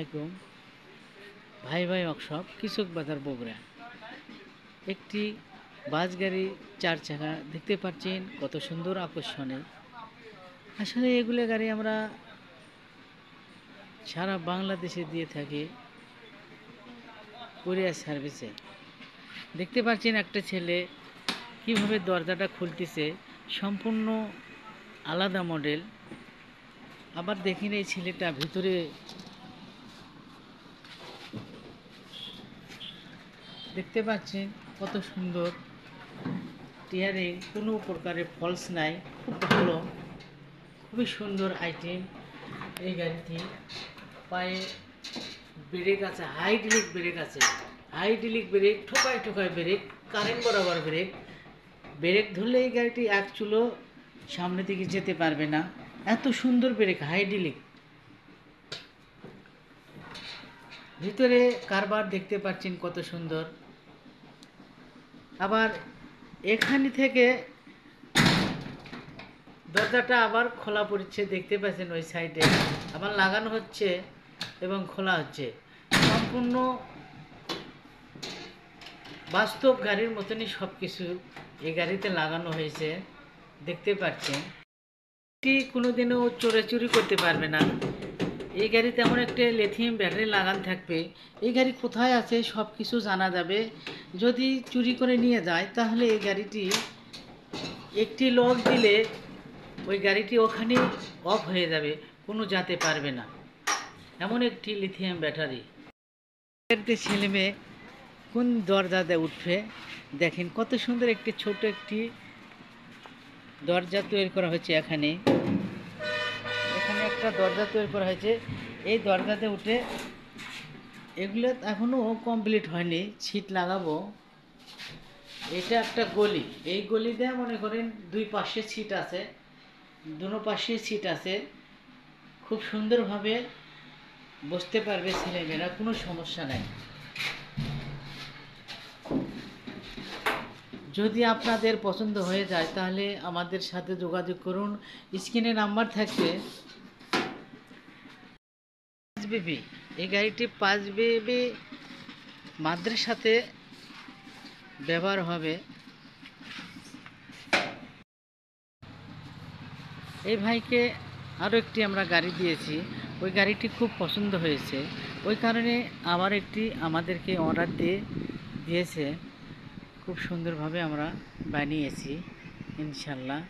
আসসালামাইকুম। ভাই ভাই ওয়ার্কশপ কৃষক বাজার বগুড়া। একটি বাস গাড়ি 4 চাকা দেখতে পাচ্ছেন, কত সুন্দর আকর্ষণীয়। আসলে এগুলো গাড়ি আমরা সারা বাংলাদেশে দিয়ে থাকি কুরিয়ার সার্ভিসে। দেখতে পাচ্ছেন একটা ছেলে কিভাবে দরজাটা খুলতেছে, সম্পূর্ণ আলাদা মডেল। আবার দেখেন এই ছেলেটা ভিতরে দেখতে পাচ্ছেন কত সুন্দর টিয়ারিং, কোনো প্রকারের ফলস নাই, খুব ভালো, খুবই সুন্দর আইটেম এই গাড়িটি। পায়ে ব্রেক আছে, হাইড্রোলিক ব্রেক আছে, হাইড্রোলিক ব্রেক, ঠোকায় ঠোকায় ব্রেক, কারেন্ট বরাবর ব্রেক। ব্রেক ধরলে এই গাড়িটি এক চুলো সামনে দিকে যেতে পারবে না, এত সুন্দর ব্রেক, হাইড্রোলিক। ভিতরে কারবার দেখতে পাচ্ছেন কত সুন্দর। আবার এখান থেকে দরজাটা আবার খোলা পড়ছে, দেখতে পাচ্ছেন ওই সাইডে আবার লাগানো হচ্ছে এবং খোলা হচ্ছে। সম্পূর্ণ বাস্তব গাড়ির মতনই সব কিছু এই গাড়িতে লাগানো হয়েছে, দেখতে পাচ্ছেন। এটি কোনোদিনও চোরাচুরি করতে পারবে না। এই গাড়িতে এমন একটা লিথিয়াম ব্যাটারি লাগানো থাকবে, এই গাড়ি কোথায় আছে সব কিছু জানা যাবে। যদি চুরি করে নিয়ে যায় তাহলে এই গাড়িটি একটি লক দিলে ওই গাড়িটি ওখানে অফ হয়ে যাবে, কোনো যেতে পারবে না, এমন একটি লিথিয়াম ব্যাটারি। গাড়িতে ছেলে মেয়ে কোন দরজাতে উঠবে, দেখেন কত সুন্দর একটি ছোট একটি দরজা তৈরি করা হয়েছে। এখানে একটা দরজা তৈরি করা হয়েছে, এই দরজাতে উঠে, এগুলো এখনও কমপ্লিট হয়নি, ছিট লাগাবো। এটা একটা গলি, এই গলিতে মনে করেন দুই পাশে ছিট আছে, দুনো পাশে ছিট আছে, খুব সুন্দরভাবে বসতে পারবে ছেলেমেয়েরা, কোনো সমস্যা নাই। যদি আপনাদের পছন্দ হয়ে যায় তাহলে আমাদের সাথে যোগাযোগ করুন, স্ক্রিনে নাম্বার থাকবে। 5 বিবি, এই গাড়িটি 5 বিবি মাদ্রের সাথে ব্যবহার হবে। এই ভাইকে আরও একটি আমরা গাড়ি দিয়েছি, ওই গাড়িটি খুব পছন্দ হয়েছে, ওই কারণে আবার একটি আমাদেরকে অর্ডার দিয়েছে। খুব সুন্দরভাবে আমরা বানিয়েছি ইনশাল্লাহ।